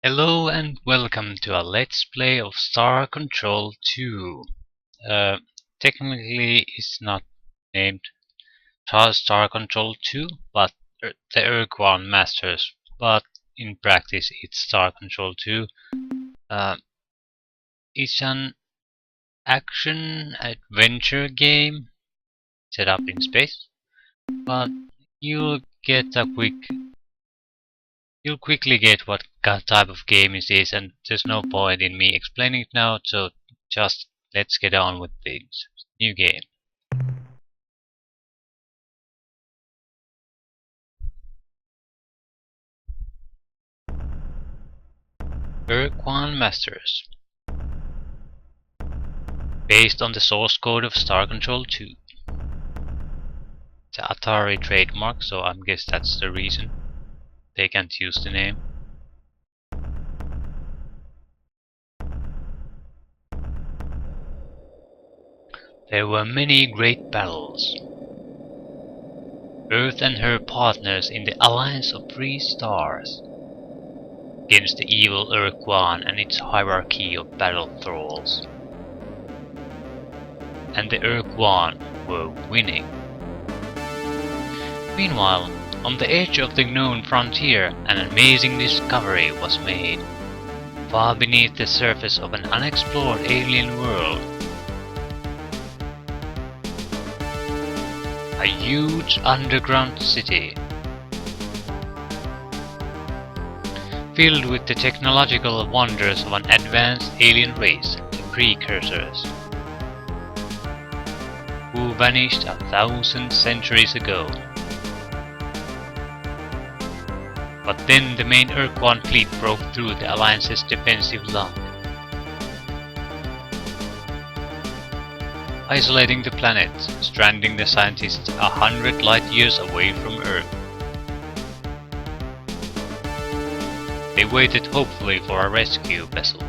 Hello and welcome to a Let's Play of Star Control 2. Uh, Technically it's not named Star Control 2, but the Ur-Quan Masters, but in practice it's Star Control 2. It's an action-adventure game set up in space, but you'll quickly get what type of game it is, and there's no point in me explaining it now, so just let's get on with this new game. Ur-Quan Masters. Based on the source code of Star Control 2. It's an Atari trademark, so I guess that's the reason they can't use the name. There were many great battles. Earth and her partners in the Alliance of Three Stars against the evil Ur-Quan and its hierarchy of battle thralls. And the Ur-Quan were winning. Meanwhile, on the edge of the known frontier, an amazing discovery was made. Far beneath the surface of an unexplored alien world, a huge underground city filled with the technological wonders of an advanced alien race, the Precursors, who vanished 1,000 centuries ago. But then the main Ur-Quan fleet broke through the Alliance's defensive line, isolating the planet, stranding the scientists 100 light years away from Earth. They waited hopefully for a rescue vessel,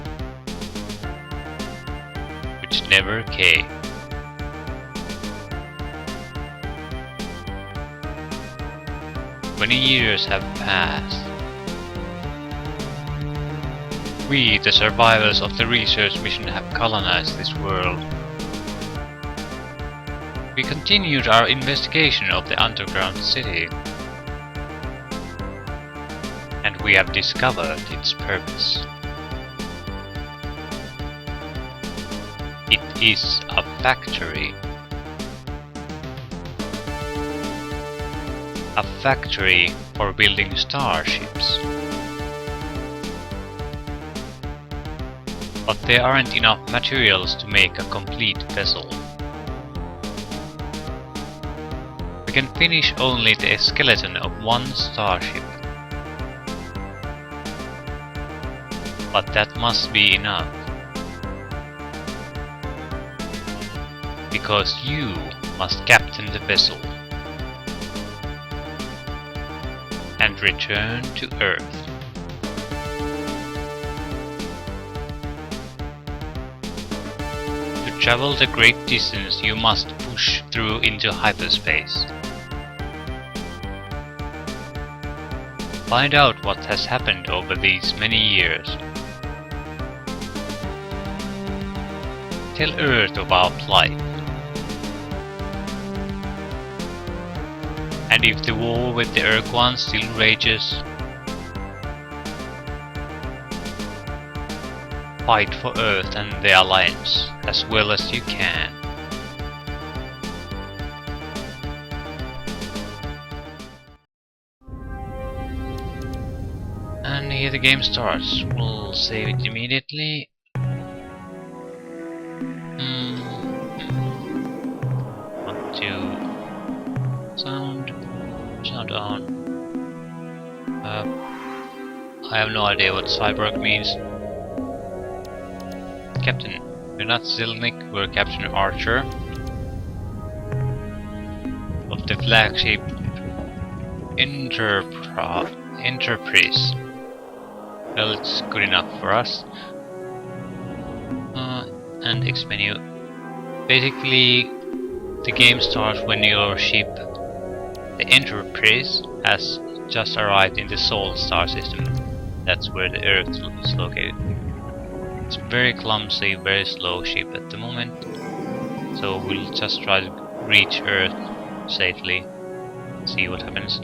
which never came. Many years have passed. We, the survivors of the research mission, have colonized this world. We continued our investigation of the underground city, and we have discovered its purpose. It is a factory. A factory for building starships. But there aren't enough materials to make a complete vessel. We can finish only the skeleton of one starship. But that must be enough. Because you must captain the vessel and return to Earth. To travel the great distance, you must push through into hyperspace. Find out what has happened over these many years. Tell Earth about life. And if the war with the Ur-Quan still rages, fight for Earth and the Alliance as well as you can. And here the game starts. We'll save it immediately. Want to sound on. I have no idea what cyborg means. Captain, we're not Zilnik, we're Captain Archer of the flagship Enterprise. Well, it's good enough for us. And X menu. Basically, the game starts when your ship, the Enterprise, has just arrived in the Sol star system, That's where the Earth is located. It's very clumsy, very slow ship at the moment, so we'll just try to reach Earth safely, see what happens.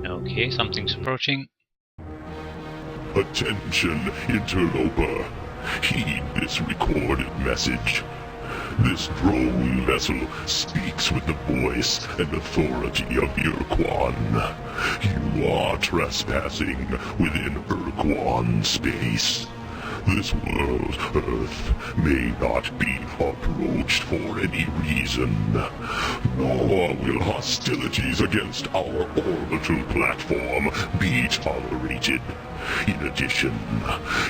Okay, something's approaching. Attention, interloper. Heed this recorded message. This drone vessel speaks with the voice and authority of Ur-Quan. You are trespassing within Ur-Quan space. This world, Earth, may not be approached for any reason, nor will hostilities against our orbital platform be tolerated. In addition,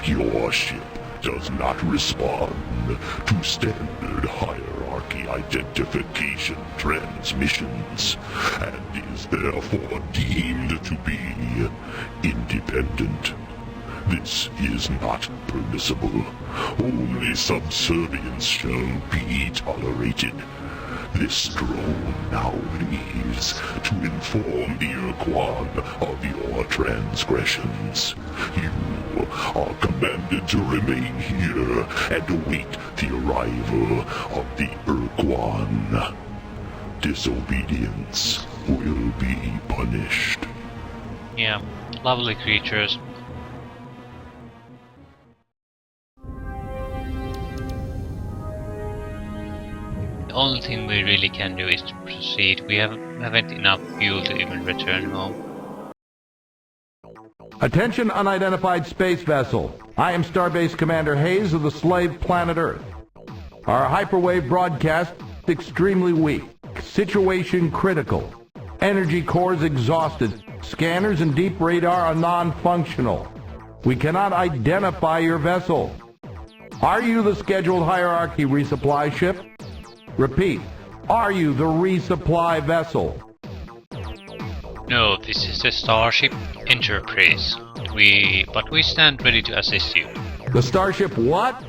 your ship does not respond to standard hierarchy identification transmissions, and is therefore deemed to be independent. This is not permissible. Only subservience shall be tolerated. This drone now leaves to inform the Ur-Quan of your transgressions. You are commanded to remain here and await the arrival of the Ur-Quan. Disobedience will be punished. Yeah, lovely creatures. The only thing we really can do is to proceed. We haven't enough fuel to even return home. Attention, unidentified space vessel. I am Starbase Commander Hayes of the slave planet Earth. Our hyperwave broadcast extremely weak. Situation critical. Energy cores exhausted. Scanners and deep radar are non-functional. We cannot identify your vessel. Are you the scheduled hierarchy resupply ship? Repeat, are you the resupply vessel? No, this is the Starship Enterprise. But we stand ready to assist you. The Starship what?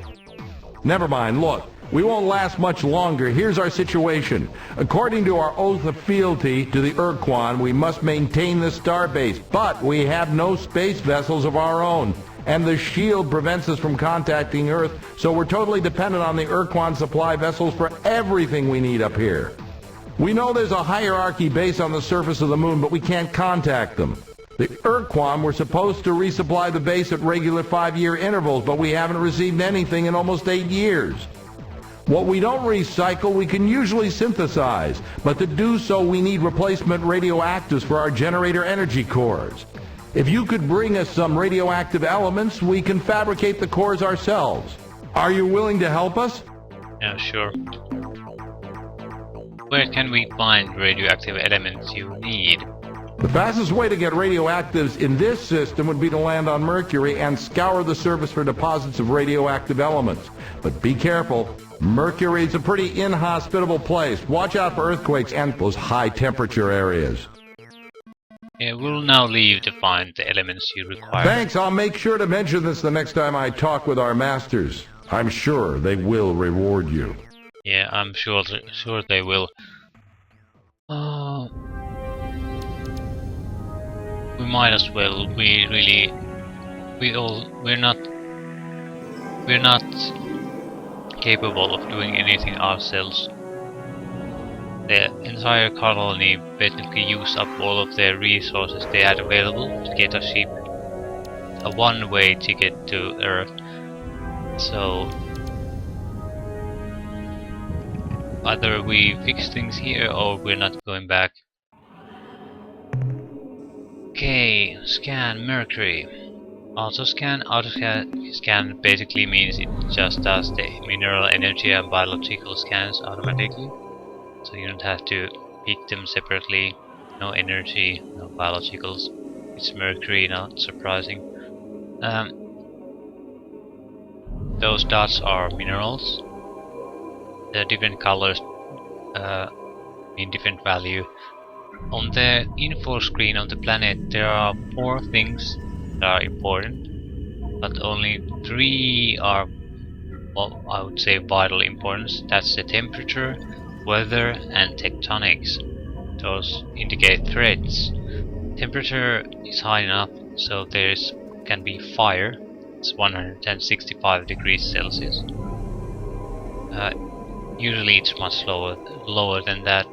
Never mind, look, we won't last much longer. Here's our situation. According to our oath of fealty to the Ur-Quan, we must maintain the starbase, but we have no space vessels of our own. And the shield prevents us from contacting Earth, so we're totally dependent on the Ur-Quan supply vessels for everything we need up here. We know there's a hierarchy base on the surface of the moon, but we can't contact them. The Ur-Quan were supposed to resupply the base at regular 5-year intervals, but we haven't received anything in almost 8 years. What we don't recycle, we can usually synthesize, but to do so we need replacement radioactives for our generator energy cores. If you could bring us some radioactive elements, we can fabricate the cores ourselves. Are you willing to help us? Yeah, sure. Where can we find radioactive elements you need? The fastest way to get radioactives in this system would be to land on Mercury and scour the surface for deposits of radioactive elements. But be careful. Mercury's a pretty inhospitable place. Watch out for earthquakes and those high temperature areas. Yeah, we'll now leave to find the elements you require. Thanks, I'll make sure to mention this the next time I talk with our masters. I'm sure they will reward you. Yeah, I'm sure they will. We might as well. We're not capable of doing anything ourselves. The entire colony basically used up all of their resources they had available to get a ship, a one-way ticket to Earth. So either we fix things here or we're not going back. Okay, scan Mercury. Auto scan basically means it just does the mineral energy and biological scans automatically. So you don't have to pick them separately. No energy, no biologicals. It's Mercury, not surprising. Those dots are minerals. The different colors mean different value. On the info screen of the planet there are 4 things that are important, but only 3 are well, I would say vital importance. That's the temperature, weather, and tectonics. Those indicate threats. Temperature is high enough so can be fire. It's 165 degrees Celsius. Usually it's much lower than that.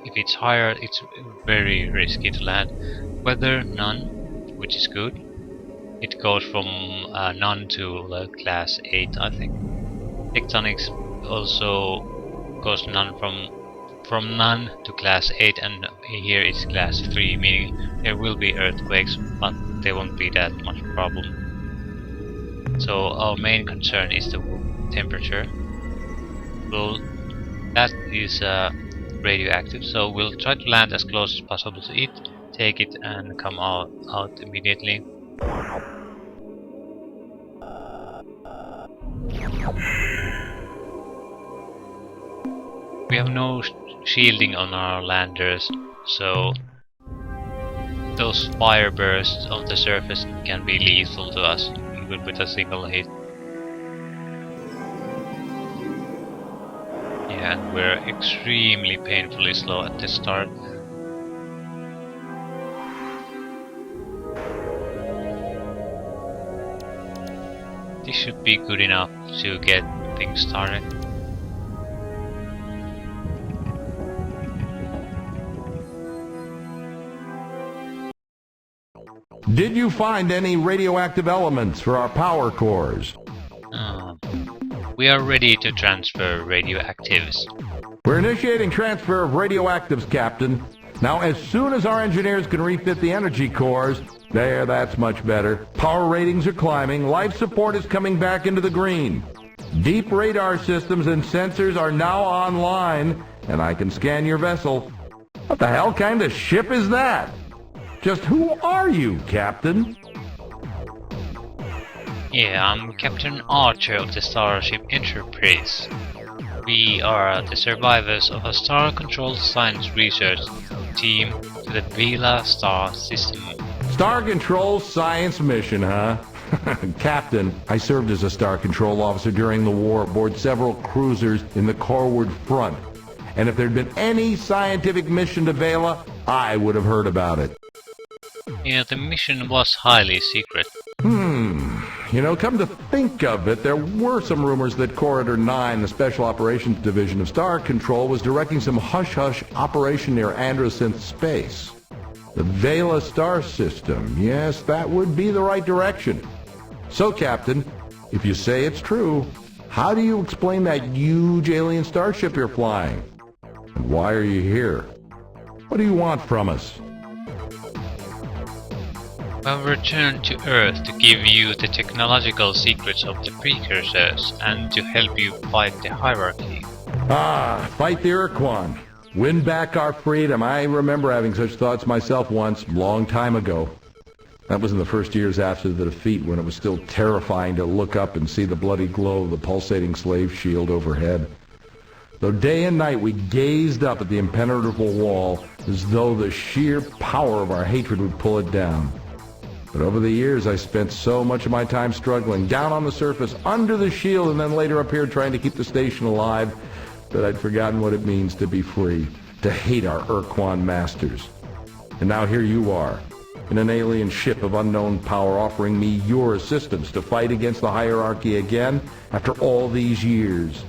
If it's higher, it's very risky to land. Weather, none, which is good. It goes from none to class 8, I think. Tectonics also goes none from none to class 8, and here it's class 3, meaning there will be earthquakes, but there won't be that much problem. So our main concern is the temperature. Well, that is radioactive, so we'll try to land as close as possible to it, take it, and come out immediately. We have no shielding on our landers, so those fire bursts on the surface can be lethal to us, even with a single hit. Yeah, and we're extremely painfully slow at the start. This should be good enough to get things started. Did you find any radioactive elements for our power cores? We are ready to transfer radioactives. We're initiating transfer of radioactives, Captain. Now, as soon as our engineers can refit the energy cores, that's much better. Power ratings are climbing, life support is coming back into the green. Deep radar systems and sensors are now online, and I can scan your vessel. What the hell kind of ship is that? Just who are you, Captain? Yeah, I'm Captain Archer of the Starship Enterprise. We are the survivors of a star-controlled science research team to the Vela star system. Star Control science mission, huh? Captain, I served as a Star Control officer during the war aboard several cruisers in the Corward Front. And if there'd been any scientific mission to Vela, I would have heard about it. Yeah, the mission was highly secret. You know, come to think of it, there were some rumors that Corridor 9, the Special Operations Division of Star Control, was directing some hush-hush operation near Androsynth Space. The Vela star system, yes, that would be the right direction. So, Captain, if you say it's true, how do you explain that huge alien starship you're flying? And why are you here? What do you want from us? I've returned to Earth to give you the technological secrets of the precursors and to help you fight the hierarchy. Fight the Ur-Quan. Win back our freedom. I remember having such thoughts myself once, long time ago. That was in the first years after the defeat, when it was still terrifying to look up and see the bloody glow of the pulsating slave shield overhead. Though day and night we gazed up at the impenetrable wall as though the sheer power of our hatred would pull it down. But over the years I spent so much of my time struggling, down on the surface, under the shield, and then later up here trying to keep the station alive, that I'd forgotten what it means to be free, to hate our Ur-Quan masters. And now here you are, in an alien ship of unknown power, offering me your assistance to fight against the hierarchy again after all these years.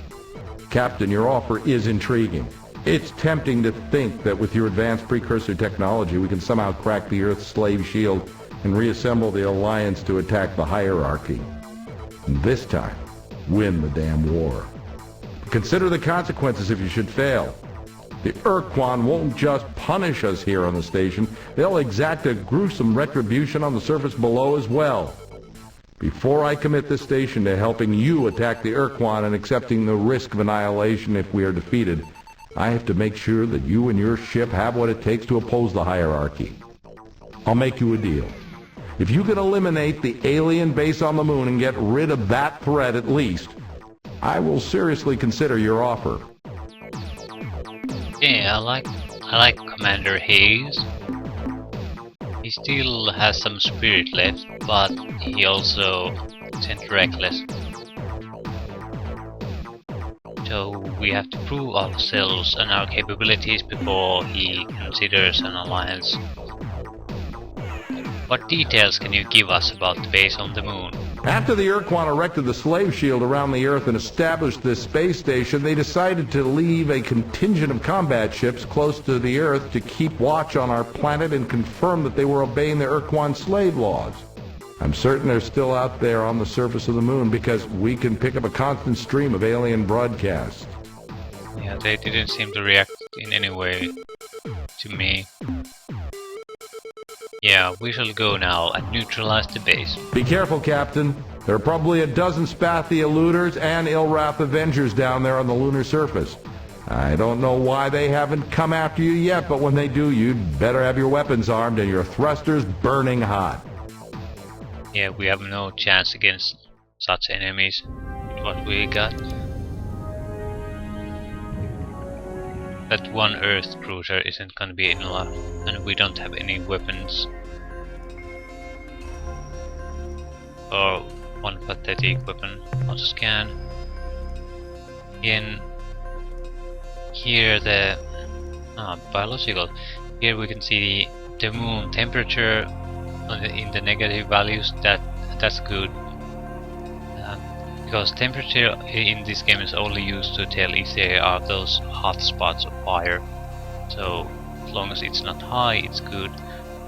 Captain, your offer is intriguing. It's tempting to think that with your advanced precursor technology we can somehow crack the Earth's slave shield and reassemble the Alliance to attack the hierarchy. And this time, win the damn war. Consider the consequences if you should fail. The Ur-Quan won't just punish us here on the station, they'll exact a gruesome retribution on the surface below as well. Before I commit this station to helping you attack the Ur-Quan and accepting the risk of annihilation if we are defeated, I have to make sure that you and your ship have what it takes to oppose the hierarchy. I'll make you a deal. If you can eliminate the alien base on the moon and get rid of that threat at least, I will seriously consider your offer. Yeah, I like Commander Hayes. He still has some spirit left, but he also isn't reckless. So we have to prove ourselves and our capabilities before he considers an alliance. What details can you give us about the base on the moon? After the Ur-Quan erected the slave shield around the Earth and established this space station, they decided to leave a contingent of combat ships close to the Earth to keep watch on our planet and confirm that they were obeying the Ur-Quan slave laws. I'm certain they're still out there on the surface of the moon because we can pick up a constant stream of alien broadcasts. Yeah, they didn't seem to react in any way to me. Yeah, we shall go now and neutralize the base. Be careful, Captain. There are probably a dozen Spathi eluders and Ilrath Avengers down there on the lunar surface. I don't know why they haven't come after you yet, but when they do, you'd better have your weapons armed and your thrusters burning hot. Yeah, we have no chance against such enemies with what we got. That one Earth cruiser isn't gonna be enough, and we don't have any weapons. Or one pathetic weapon. I'll scan. In here the biological. Here we can see the moon temperature in the negative values. That's good. Because temperature in this game is only used to tell if there are those hot spots of fire. So as long as it's not high, it's good.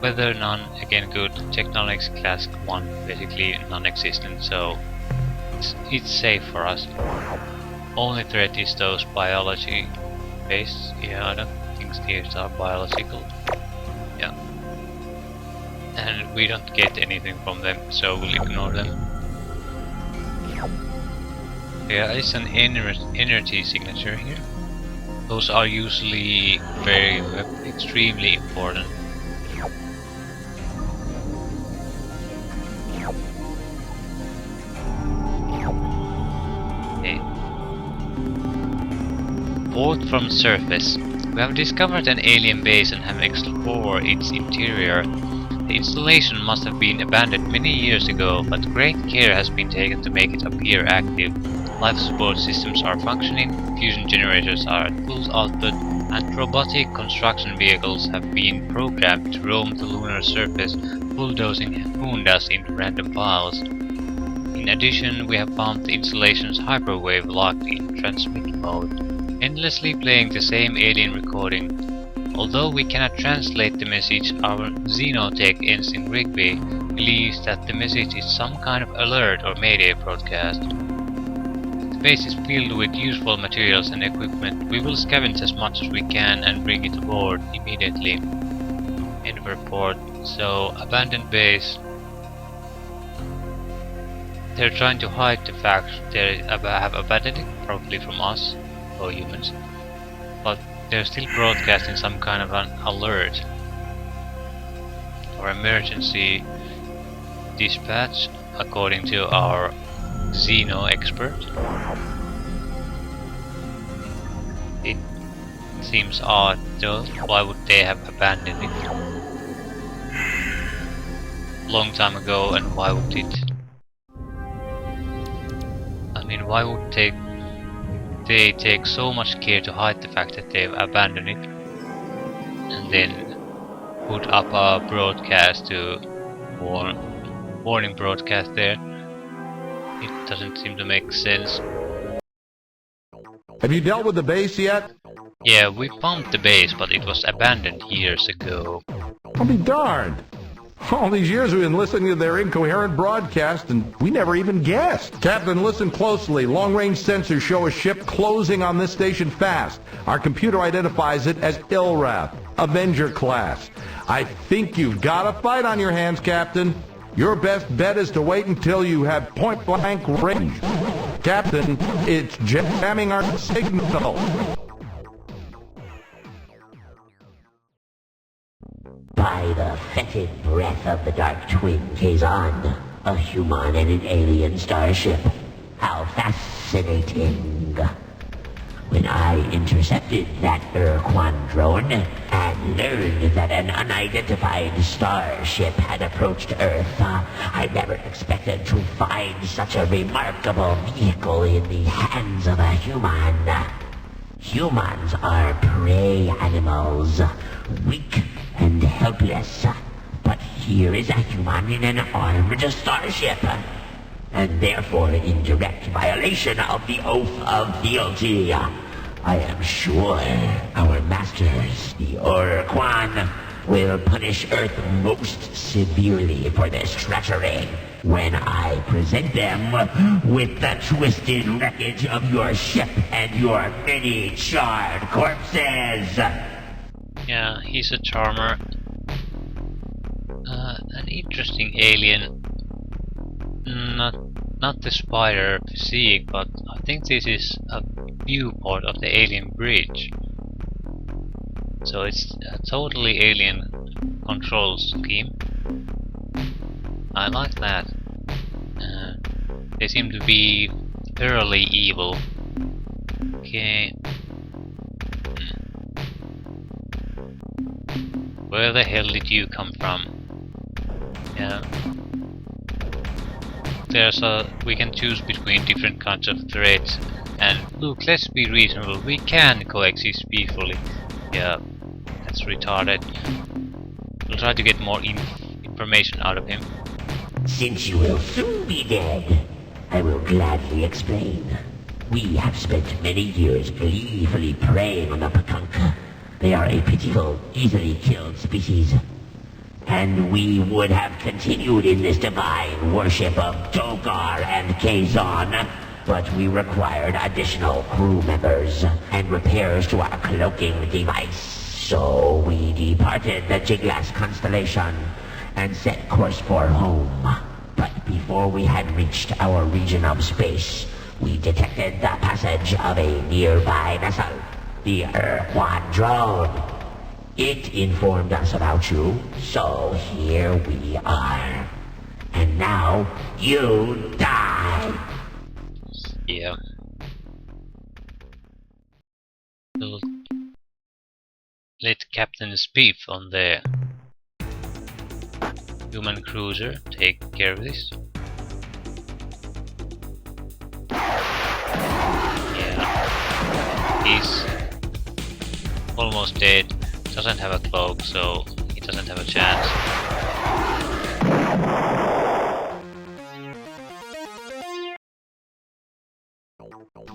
Weather none, again good. Technologics class 1, basically non-existent, so it's safe for us. Only threat is those biology based. Yeah, I don't think these are biological. Yeah. And we don't get anything from them, so we'll ignore them. There is an energy signature here. Those are usually extremely important. Okay. Port from surface. We have discovered an alien base and have explored its interior. The installation must have been abandoned many years ago, but great care has been taken to make it appear active. Life support systems are functioning, fusion generators are at full output, and robotic construction vehicles have been programmed to roam the lunar surface, bulldozing moon dust into random piles. In addition, we have found the installation's hyperwave locked in transmit mode, endlessly playing the same alien recording. Although we cannot translate the message, our xenotech ensign Rigby believes that the message is some kind of alert or mayday broadcast. The base is filled with useful materials and equipment. We will scavenge as much as we can and bring it aboard immediately. End of report. So, abandoned base. They're trying to hide the fact they have abandoned it, probably from us, or humans. But they're still broadcasting some kind of an alert or emergency dispatch, according to our Xeno expert. It seems odd though. Why would they have abandoned it long time ago, and why would it? I mean, why would they take so much care to hide the fact that they've abandoned it and then put up a broadcast to warning broadcast there? It doesn't seem to make sense. Have you dealt with the base yet? Yeah, we found the base, but it was abandoned years ago. I'll be darned. All these years we've been listening to their incoherent broadcast and we never even guessed. Captain, listen closely. Long-range sensors show a ship closing on this station fast. Our computer identifies it as Ilrath, Avenger class. I think you've got a fight on your hands, Captain. Your best bet is to wait until you have point-blank range. Captain, it's jamming our signal. By the fetid breath of the Dark Twin Kazan, a human and an alien starship. How fascinating. When I intercepted that Ur-Quan drone and learned that an unidentified starship had approached Earth, I never expected to find such a remarkable vehicle in the hands of a human. Humans are prey animals, weak and helpless. But here is a human in an armed starship, and therefore in direct violation of the oath of fealty. I am sure our masters, the Ur-Quan, will punish Earth most severely for this treachery when I present them with the twisted wreckage of your ship and your many charred corpses. Yeah, he's a charmer. An interesting alien. Not the spider physique, but I think this is a viewport of the alien bridge. So it's a totally alien control scheme. I like that. They seem to be thoroughly evil. Okay. Where the hell did you come from? Yeah. We can choose between different kinds of threats, and look, let's be reasonable, we can coexist peacefully. Yeah, that's retarded. We'll try to get more information out of him. Since you will soon be dead, I will gladly explain. We have spent many years gleefully preying on the Pakunk. They are a pitiful, easily killed species. And we would have continued in this divine worship of Dokar and Kazon, but we required additional crew members and repairs to our cloaking device. So we departed the Jiglass constellation and set course for home. But before we had reached our region of space, we detected the passage of a nearby vessel, the Ur-Quan drone. It informed us about you, so here we are. And now, you die! Yeah. We'll let Captain Spiff on the human cruiser take care of this. Yeah. He's almost dead. Doesn't have a cloak, so he doesn't have a chance.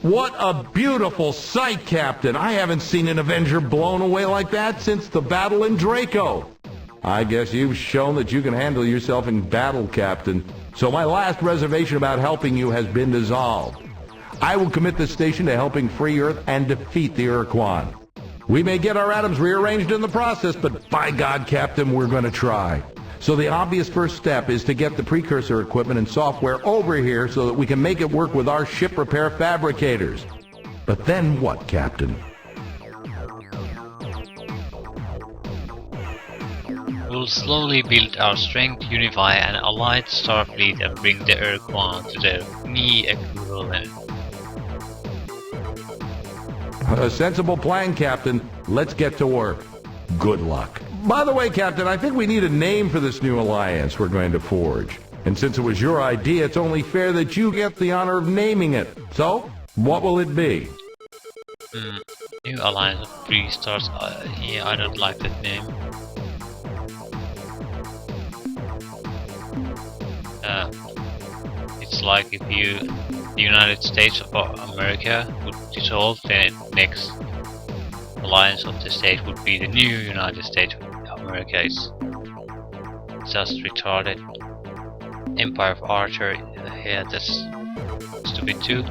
What a beautiful sight, Captain! I haven't seen an Avenger blown away like that since the battle in Draco. I guess you've shown that you can handle yourself in battle, Captain. So my last reservation about helping you has been dissolved. I will commit this station to helping free Earth and defeat the Ur-Quan. We may get our atoms rearranged in the process, but by God, Captain, we're going to try. So the obvious first step is to get the precursor equipment and software over here so that we can make it work with our ship repair fabricators. But then what, Captain? We'll slowly build our strength, unify an allied starfleet, and bring the Ur-Quan to their me equivalent. A sensible plan, Captain. Let's get to work. Good luck. By the way, Captain, I think we need a name for this new alliance we're going to forge. And since it was your idea, it's only fair that you get the honor of naming it. So, what will it be? New alliance of 3 stars. Yeah, I don't like that name. It's like if the United States of America would dissolve, the next alliance of the state would be the new United States of America. It's just retarded. Empire of Archer, yeah, that's stupid too.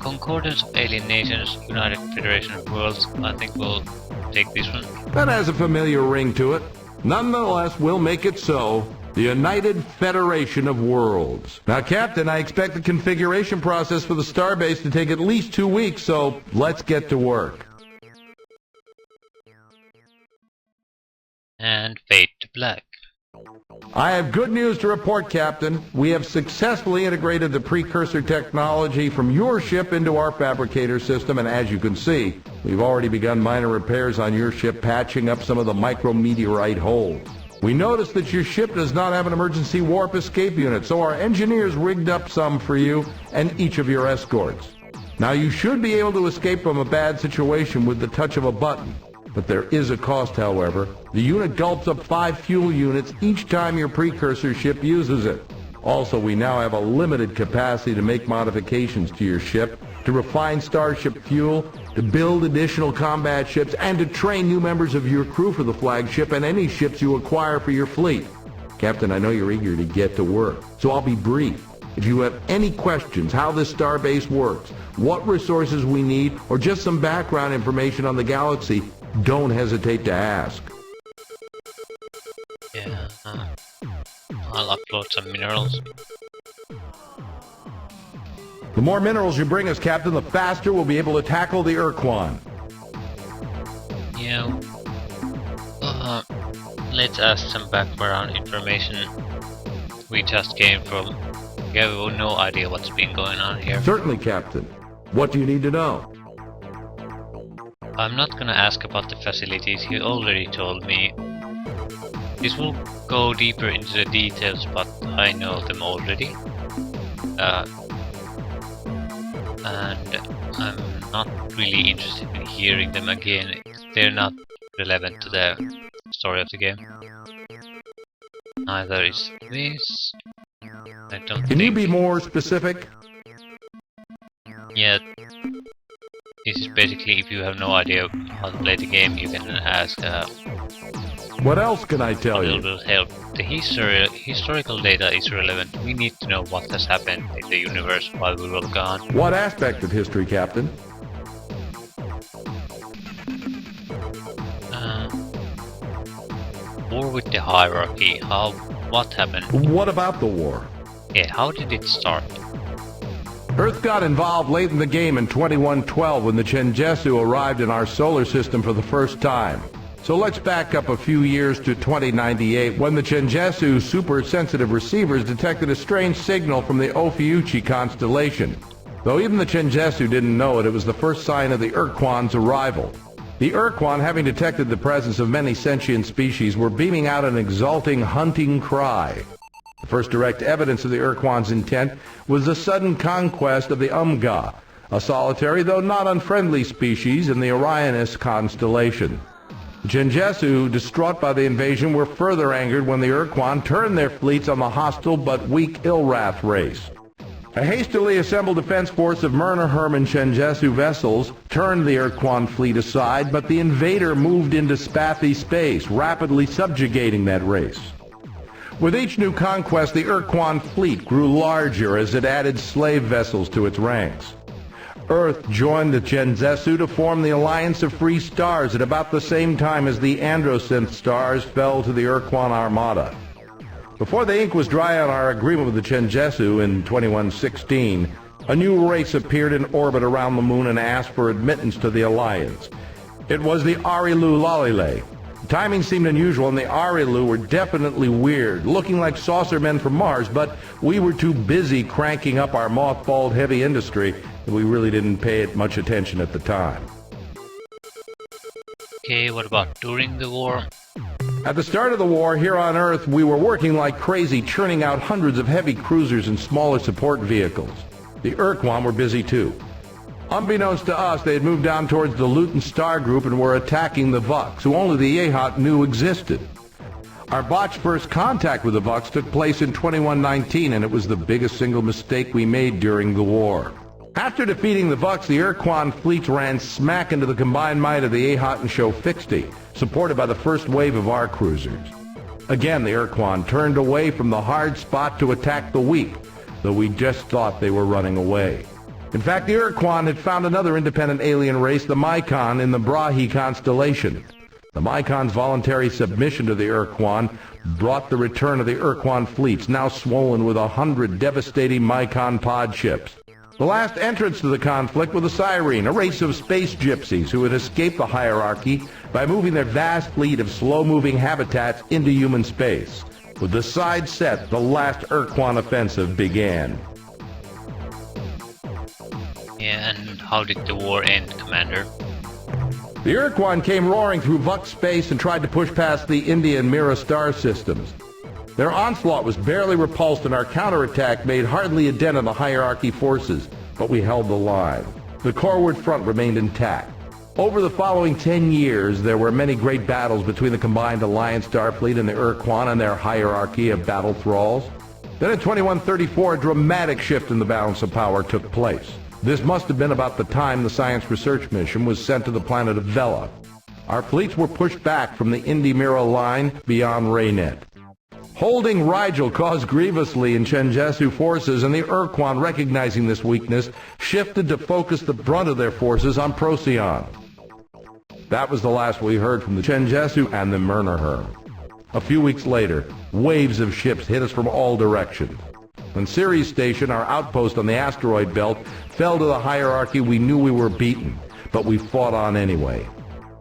Concordance of Alien Nations, United Federation of Worlds, I think we'll take this one. That has a familiar ring to it. Nonetheless, we'll make it so. The United Federation of Worlds. Now, Captain, I expect the configuration process for the starbase to take at least 2 weeks, so let's get to work. And fade to black. I have good news to report, Captain. We have successfully integrated the precursor technology from your ship into our fabricator system, and as you can see, we've already begun minor repairs on your ship, patching up some of the micrometeorite holes. We noticed that your ship does not have an emergency warp escape unit, so our engineers rigged up some for you and each of your escorts. Now, you should be able to escape from a bad situation with the touch of a button. But there is a cost, however. The unit gulps up 5 fuel units each time your precursor ship uses it. Also, we now have a limited capacity to make modifications to your ship, to refine starship fuel, to build additional combat ships, and to train new members of your crew for the flagship and any ships you acquire for your fleet. Captain, I know you're eager to get to work, so I'll be brief. If you have any questions how this starbase works, what resources we need, or just some background information on the galaxy, don't hesitate to ask. Yeah, I'll upload some minerals. The more minerals you bring us, Captain, the faster we'll be able to tackle the Ur-Quan. Yeah. Let's ask some background information. We just came from... We have no idea what's been going on here. Certainly, Captain. What do you need to know? I'm not gonna ask about the facilities, he already told me. This will go deeper into the details, but I know them already. And I'm not really interested in hearing them again. They're not relevant to the story of the game. Neither is this. I don't Can you be more specific? Yeah. This is basically, if you have no idea how to play the game, you can ask What else can I a tell little you? bit of help. The historical data is relevant. We need to know what has happened in the universe while we were gone. What aspect of history, Captain? War with the hierarchy. What happened? What about the war? Yeah, how did it start? Earth got involved late in the game in 2112 when the Chenjesu arrived in our solar system for the first time. So let's back up a few years to 2098 when the Chenjesu super-sensitive receivers detected a strange signal from the Ophiuchi constellation. Though even the Chenjesu didn't know it, it was the first sign of the Ur-Quan's arrival. The Ur-Quan, having detected the presence of many sentient species, were beaming out an exulting hunting cry. The first direct evidence of the Ur-Quan's intent was the sudden conquest of the Umga, a solitary though not unfriendly species in the Orionis constellation. The Chenjesu, distraught by the invasion, were further angered when the Ur-Quan turned their fleets on the hostile but weak Ilrath race. A hastily assembled defense force of Myrna Hermann Chenjesu vessels turned the Ur-Quan fleet aside, but the invader moved into Spathi space, rapidly subjugating that race. With each new conquest, the Ur-Quan fleet grew larger as it added slave vessels to its ranks. Earth joined the Chenjesu to form the Alliance of Free Stars at about the same time as the Androsynth stars fell to the Ur-Quan armada. Before the ink was dry on our agreement with the Chenjesu in 2116, a new race appeared in orbit around the moon and asked for admittance to the Alliance. It was the Arilu Lalile. The timing seemed unusual, and the Arilu were definitely weird, looking like saucer men from Mars, but we were too busy cranking up our mothballed heavy industry that we really didn't pay it much attention at the time. Okay, what about during the war? At the start of the war, here on Earth, we were working like crazy, churning out hundreds of heavy cruisers and smaller support vehicles. The Ur-Quan were busy too. Unbeknownst to us, they had moved down towards the Luton Star Group and were attacking the Vux, who only the Yehat knew existed. Our botched first contact with the Vux took place in 2119, and it was the biggest single mistake we made during the war. After defeating the Vux, the Ur-Quan fleets ran smack into the combined might of the Yehat and Shofixti, supported by the first wave of our cruisers. Again, the Ur-Quan turned away from the hard spot to attack the weak, though we just thought they were running away. In fact, the Ur-Quan had found another independent alien race, the Mycon, in the Brahi constellation. The Mycon's voluntary submission to the Ur-Quan brought the return of the Ur-Quan fleets, now swollen with 100 devastating Mycon pod ships. The last entrants to the conflict were the Cyrene, a race of space gypsies who had escaped the hierarchy by moving their vast fleet of slow-moving habitats into human space. With the side set, the last Ur-Quan offensive began. Yeah, and how did the war end, Commander? The Ur-Quan came roaring through Vux space and tried to push past the India and Mira star systems. Their onslaught was barely repulsed, and our counterattack made hardly a dent in the hierarchy forces, but we held the line. The Corward front remained intact. Over the following 10 years, there were many great battles between the combined Alliance Starfleet and the Ur-Quan and their hierarchy of battle thralls. Then in 2134, a dramatic shift in the balance of power took place. This must have been about the time the science research mission was sent to the planet of Vela. Our fleets were pushed back from the Indy-Mira line beyond Raynet. Holding Rigel caused grievously in Chenjesu forces, and the Ur-Quan, recognizing this weakness, shifted to focus the brunt of their forces on Procyon. That was the last we heard from the Chenjesu and the Murnaher. A few weeks later, waves of ships hit us from all directions. When Ceres Station, our outpost on the asteroid belt, fell to the hierarchy, we knew we were beaten, but we fought on anyway.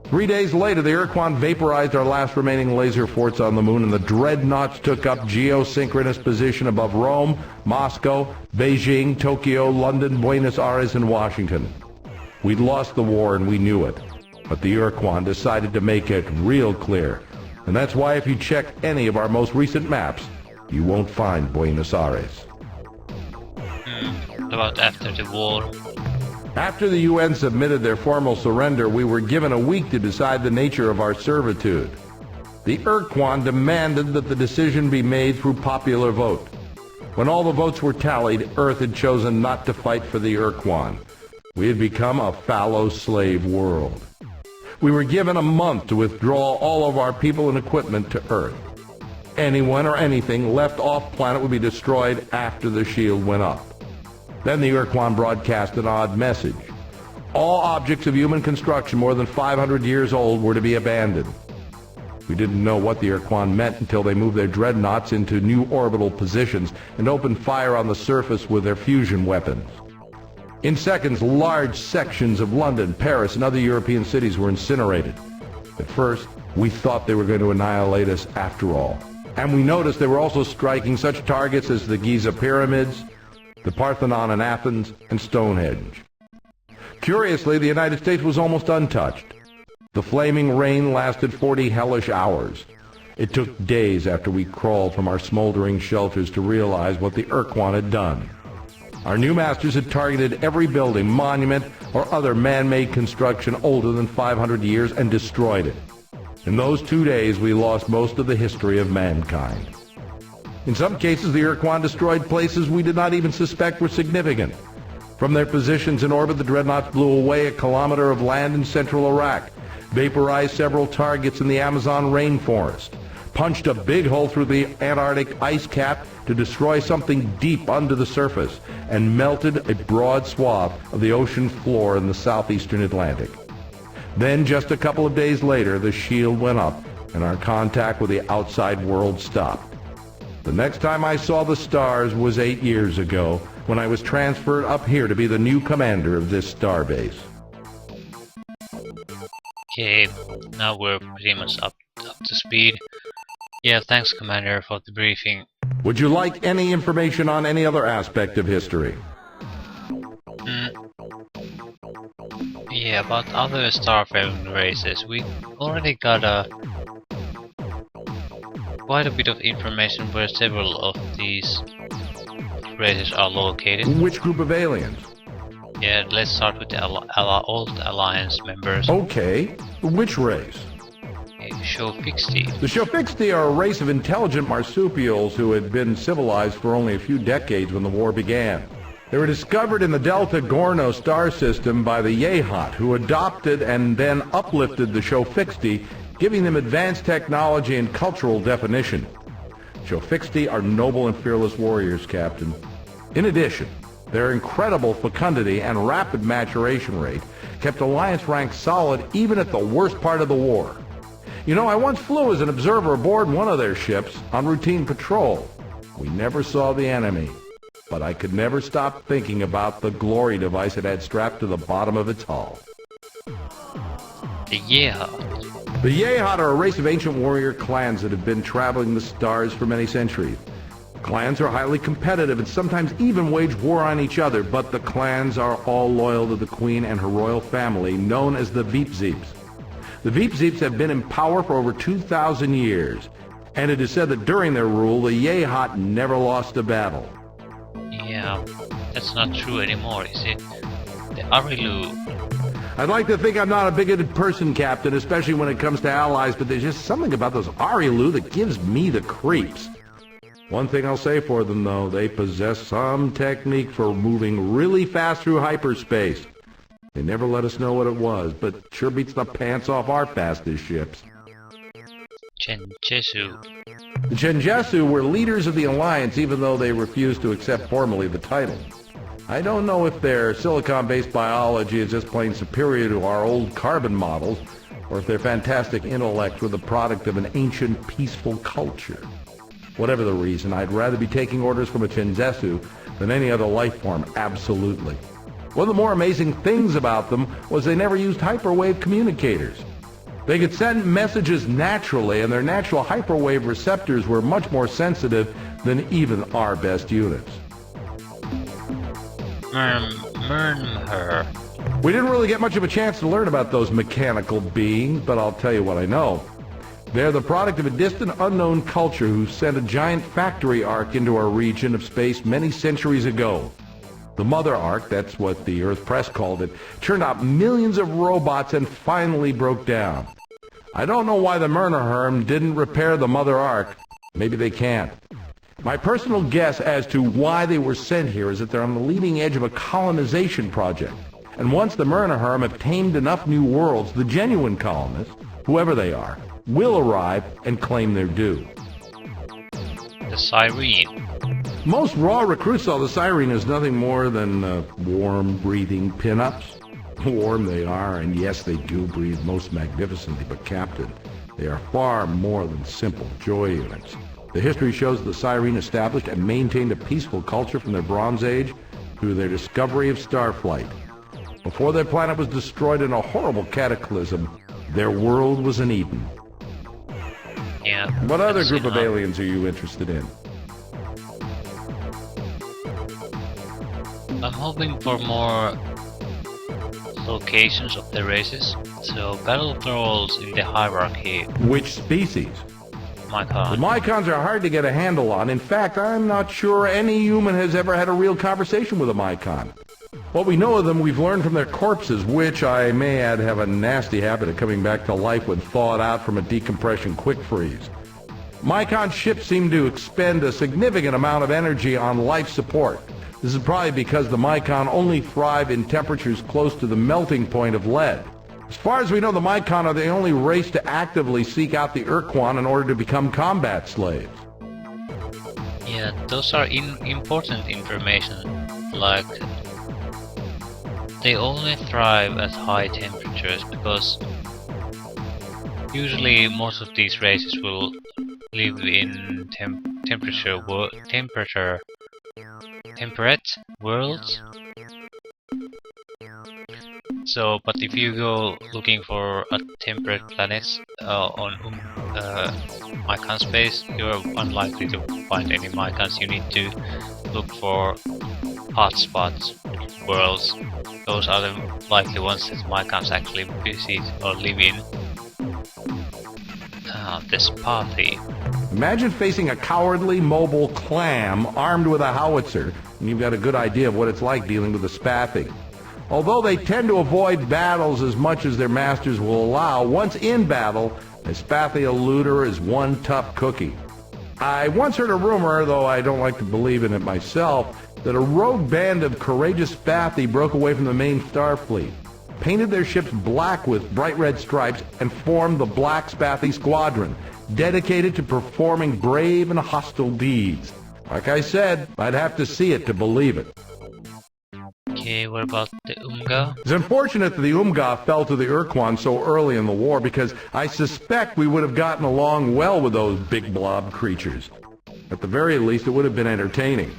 3 days later, the Ur-Quan vaporized our last remaining laser forts on the moon, and the dreadnoughts took up geosynchronous position above Rome, Moscow, Beijing, Tokyo, London, Buenos Aires, and Washington. We'd lost the war, and we knew it. But the Ur-Quan decided to make it real clear. And that's why if you check any of our most recent maps, you won't find Buenos Aires. What about after the war? After the UN submitted their formal surrender, we were given a week to decide the nature of our servitude. The Ur-Quan demanded that the decision be made through popular vote. When all the votes were tallied, Earth had chosen not to fight for the Ur-Quan. We had become a fallow slave world. We were given a month to withdraw all of our people and equipment to Earth. Anyone or anything left off-planet would be destroyed after the shield went up. Then the Ur-Quan broadcast an odd message. All objects of human construction more than 500 years old were to be abandoned. We didn't know what the Ur-Quan meant until they moved their dreadnoughts into new orbital positions and opened fire on the surface with their fusion weapons. In seconds, large sections of London, Paris, and other European cities were incinerated. At first, we thought they were going to annihilate us after all. And we noticed they were also striking such targets as the Giza Pyramids, the Parthenon in Athens, and Stonehenge. Curiously, the United States was almost untouched. The flaming rain lasted 40 hellish hours. It took days after we crawled from our smoldering shelters to realize what the Ur-Quan had done. Our new masters had targeted every building, monument, or other man-made construction older than 500 years and destroyed it. In those 2 days, we lost most of the history of mankind. In some cases, the Ur-Quan destroyed places we did not even suspect were significant. From their positions in orbit, the dreadnoughts blew away a kilometer of land in central Iraq, vaporized several targets in the Amazon rainforest, punched a big hole through the Antarctic ice cap to destroy something deep under the surface, and melted a broad swath of the ocean floor in the southeastern Atlantic. Then, just a couple of days later, the shield went up, and our contact with the outside world stopped. The next time I saw the stars was 8 years ago, when I was transferred up here to be the new commander of this starbase. Okay, now we're pretty much up to speed. Yeah, thanks, Commander, for the briefing. Would you like any information on any other aspect of history? Yeah, about other starfaring races, we already got quite a bit of information where several of these races are located. Which group of aliens? Yeah, let's start with the old Alliance members. Okay, which race? Shofixti. The Shofixti are a race of intelligent marsupials who had been civilized for only a few decades when the war began. They were discovered in the Delta Gorno star system by the Yehat, who adopted and then uplifted the Shofixti, giving them advanced technology and cultural definition. Shofixti are noble and fearless warriors, Captain. In addition, their incredible fecundity and rapid maturation rate kept Alliance ranks solid even at the worst part of the war. You know, I once flew as an observer aboard one of their ships on routine patrol. We never saw the enemy, but I could never stop thinking about the glory device it had strapped to the bottom of its hull. The Yeha. The Yehat are a race of ancient warrior clans that have been traveling the stars for many centuries. Clans are highly competitive and sometimes even wage war on each other, but the clans are all loyal to the queen and her royal family, known as the Veepzeeps. The Veepzeeps have been in power for over 2,000 years, and it is said that during their rule, the Yehat never lost a battle. Yeah, that's not true anymore, is it? The Arilu. I'd like to think I'm not a bigoted person, Captain, especially when it comes to allies, but there's just something about those Arilu that gives me the creeps. One thing I'll say for them, though, they possess some technique for moving really fast through hyperspace. They never let us know what it was, but sure beats the pants off our fastest ships. Chenjesu. The Chenjesu were leaders of the Alliance, even though they refused to accept formally the title. I don't know if their silicon-based biology is just plain superior to our old carbon models, or if their fantastic intellect were the product of an ancient, peaceful culture. Whatever the reason, I'd rather be taking orders from a Chenjesu than any other life form, absolutely. One of the more amazing things about them was they never used hyperwave communicators. They could send messages naturally, and their natural hyperwave receptors were much more sensitive than even our best units. Mernher. We didn't really get much of a chance to learn about those mechanical beings, but I'll tell you what I know. They're the product of a distant, unknown culture who sent a giant factory ark into our region of space many centuries ago. The Mother Ark, that's what the Earth Press called it, turned out millions of robots and finally broke down. I don't know why the Mernherm didn't repair the Mother Ark. Maybe they can't. My personal guess as to why they were sent here is that they're on the leading edge of a colonization project. And once the Mernherm have tamed enough new worlds, the genuine colonists, whoever they are, will arrive and claim their due. The Cyrene. Most raw recruits saw the Cyrene as nothing more than warm, breathing pin-ups. Warm they are, and yes, they do breathe most magnificently, but Captain, they are far more than simple joy units. The history shows the Cyrene established and maintained a peaceful culture from their Bronze Age through their discovery of starflight. Before their planet was destroyed in a horrible cataclysm, their world was an Eden. Yeah. What other group of aliens are you interested in? I'm hoping for more locations of the races. So battle trolls in the hierarchy. Which species? Mycon. The Mycons are hard to get a handle on. In fact, I'm not sure any human has ever had a real conversation with a Mycon. What we know of them, we've learned from their corpses, which, I may add, have a nasty habit of coming back to life when thawed out from a decompression quick freeze. Mycon ships seem to expend a significant amount of energy on life support. This is probably because the Mycon only thrive in temperatures close to the melting point of lead. As far as we know, the Mycon are the only race to actively seek out the Ur-Quan in order to become combat slaves. Yeah, those are important information. Like, they only thrive at high temperatures because usually most of these races will live in temperate worlds. So, but if you go looking for a temperate planets on Mycon space, you're unlikely to find any Mycons. You need to look for hotspots worlds. Those are the likely ones that Mycons actually visit or live in. This party. Imagine facing a cowardly, mobile clam armed with a howitzer, and you've got a good idea of what it's like dealing with a Spathi. Although they tend to avoid battles as much as their masters will allow, once in battle, a Spathi eluder is one tough cookie. I once heard a rumor, though I don't like to believe in it myself, that a rogue band of courageous Spathi broke away from the main Starfleet, painted their ships black with bright red stripes, and formed the Black Spathi Squadron, dedicated to performing brave and hostile deeds. Like I said, I'd have to see it to believe it. Okay, what about the Umga? It's unfortunate that the Umga fell to the Ur-Quan so early in the war, because I suspect we would have gotten along well with those big blob creatures. At the very least, it would have been entertaining.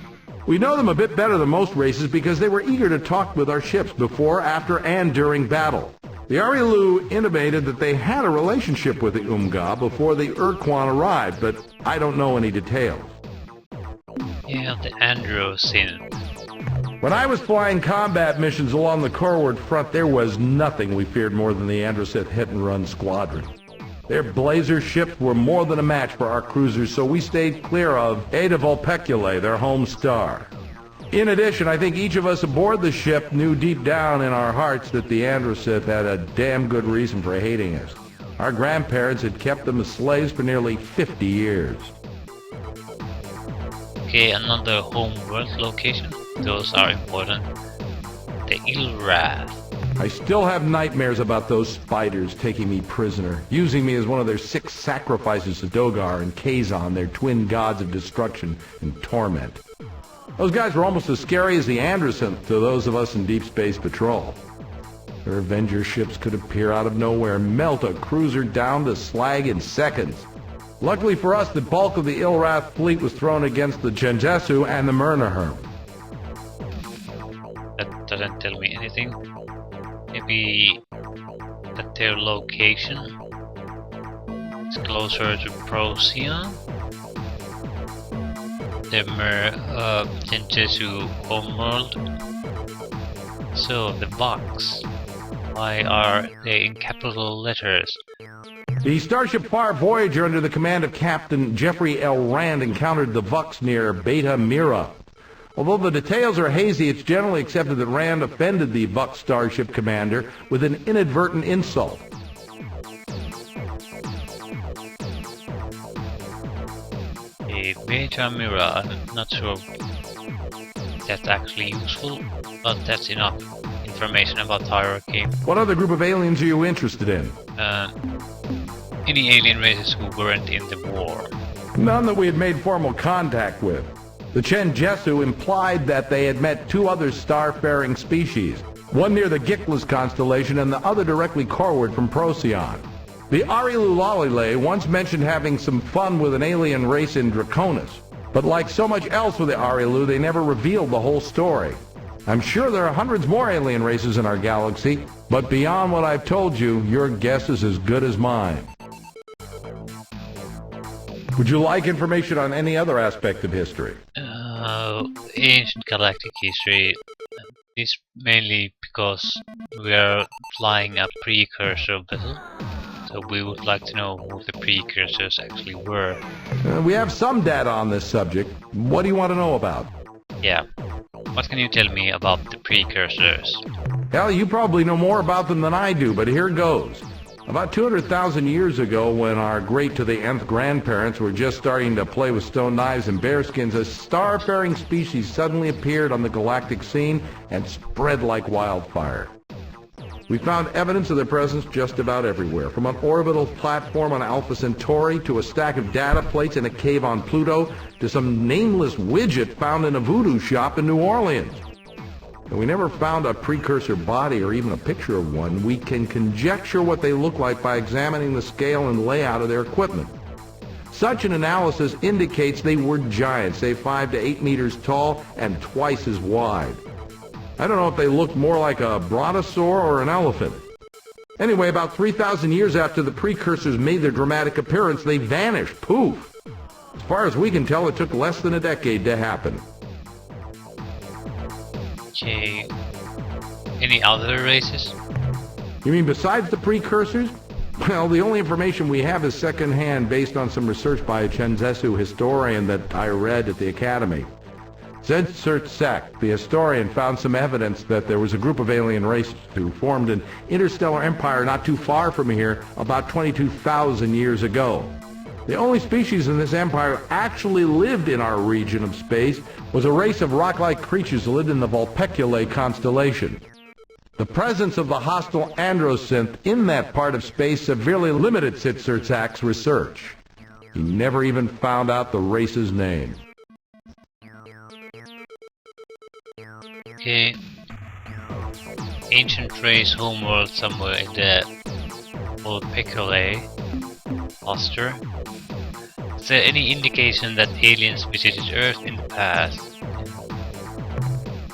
We know them a bit better than most races because they were eager to talk with our ships before, after, and during battle. The Arilu intimated that they had a relationship with the Umga before the Ur-Quan arrived, but I don't know any details. Yeah, the Androsynth. When I was flying combat missions along the Corward front, there was nothing we feared more than the Androsynth hit-and-run squadron. Their blazer ships were more than a match for our cruisers, so we stayed clear of Ada Vulpeculae, their home star. In addition, I think each of us aboard the ship knew deep down in our hearts that the Androsynth had a damn good reason for hating us. Our grandparents had kept them as slaves for nearly 50 years. Okay, another homeworld location. Those are important. The Ilrath. I still have nightmares about those spiders taking me prisoner, using me as one of their 6 sacrifices to Dogar and Kazon, their twin gods of destruction and torment. Those guys were almost as scary as the Androsynth to those of us in Deep Space Patrol. Their Avenger ships could appear out of nowhere and melt a cruiser down to slag in seconds. Luckily for us, the bulk of the Ilrath fleet was thrown against the Genjesu and the Murnaherm. That doesn't tell me anything. Maybe that their location is closer to Procyon? The Genjesu homeworld. So, the Vox. Why are they in capital letters? The Starship Far Voyager under the command of Captain Jeffrey L. Rand encountered the Vux near Beta Mira. Although the details are hazy, it's generally accepted that Rand offended the Vux starship commander with an inadvertent insult. A Beta Mira, I'm not sure if that's actually useful, but that's enough information about hierarchy. What other group of aliens are you interested in? Any alien races who weren't in the war. None that we had made formal contact with. The Genjesu implied that they had met 2 other star-faring species, one near the Gickless constellation and the other directly corward from Procyon. The Arilu once mentioned having some fun with an alien race in Draconis, but like so much else with the Arilu, they never revealed the whole story. I'm sure there are hundreds more alien races in our galaxy, but beyond what I've told you, your guess is as good as mine. Would you like information on any other aspect of history? Ancient galactic history is mainly because we are flying a precursor vessel, so we would like to know who the precursors actually were. We have some data on this subject. What do you want to know about? Yeah. What can you tell me about the precursors? Hell, you probably know more about them than I do, but here goes. About 200,000 years ago, when our great to the nth grandparents were just starting to play with stone knives and bearskins, a star-faring species suddenly appeared on the galactic scene and spread like wildfire. We found evidence of their presence just about everywhere, from an orbital platform on Alpha Centauri to a stack of data plates in a cave on Pluto to some nameless widget found in a voodoo shop in New Orleans. And we never found a precursor body or even a picture of one. We can conjecture what they look like by examining the scale and layout of their equipment. Such an analysis indicates they were giants, say 5 to 8 meters tall and twice as wide. I don't know if they looked more like a brontosaur or an elephant. Anyway, about 3,000 years after the precursors made their dramatic appearance, they vanished. Poof! As far as we can tell, it took less than a decade to happen. Okay. Any other races? You mean besides the precursors? Well, the only information we have is secondhand based on some research by a Genjesu historian that I read at the Academy. Zed-Sert-Sek, the historian, found some evidence that there was a group of alien races who formed an interstellar empire not too far from here about 22,000 years ago. The only species in this empire actually lived in our region of space was a race of rock-like creatures that lived in the Vulpeculae constellation. The presence of the hostile Androsynth in that part of space severely limited Zed-Sert-Sek's research. He never even found out the race's name. Okay. Ancient race homeworld somewhere in the Vulpeculae cluster. Is there any indication that aliens visited Earth in the past?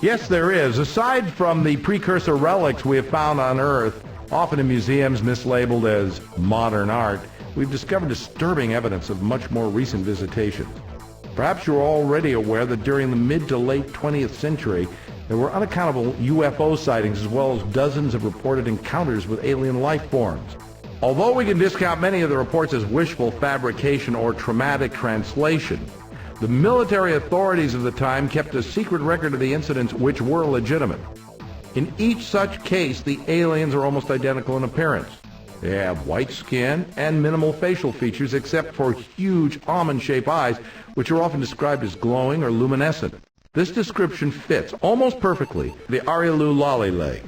Yes, there is. Aside from the precursor relics we have found on Earth, Often in museums mislabeled as modern art, we've discovered disturbing evidence of much more recent visitations. Perhaps you're already aware that during the mid to late 20th century, there were unaccountable UFO sightings as well as dozens of reported encounters with alien life forms. Although we can discount many of the reports as wishful fabrication or traumatic translation, the military authorities of the time kept a secret record of the incidents which were legitimate. In each such case, the aliens are almost identical in appearance. They have white skin and minimal facial features except for huge almond-shaped eyes, which are often described as glowing or luminescent. This description fits almost perfectly the Arilu-Lalile.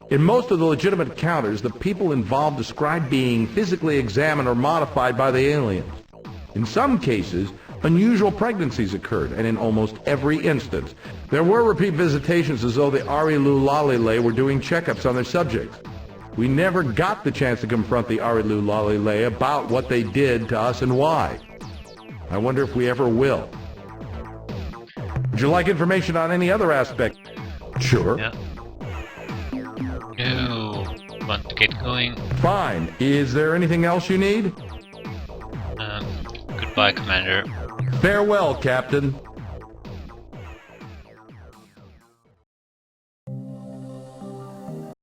In most of the legitimate encounters, the people involved describe being physically examined or modified by the aliens. In some cases, unusual pregnancies occurred, and in almost every instance, there were repeat visitations as though the Arilu-Lalile were doing checkups on their subjects. We never got the chance to confront the Arilu-Lalile about what they did to us and why. I wonder if we ever will. Would you like information on any other aspect? Sure. Yeah. No. Want to get going? Fine. Is there anything else you need? Goodbye, Commander. Farewell, Captain.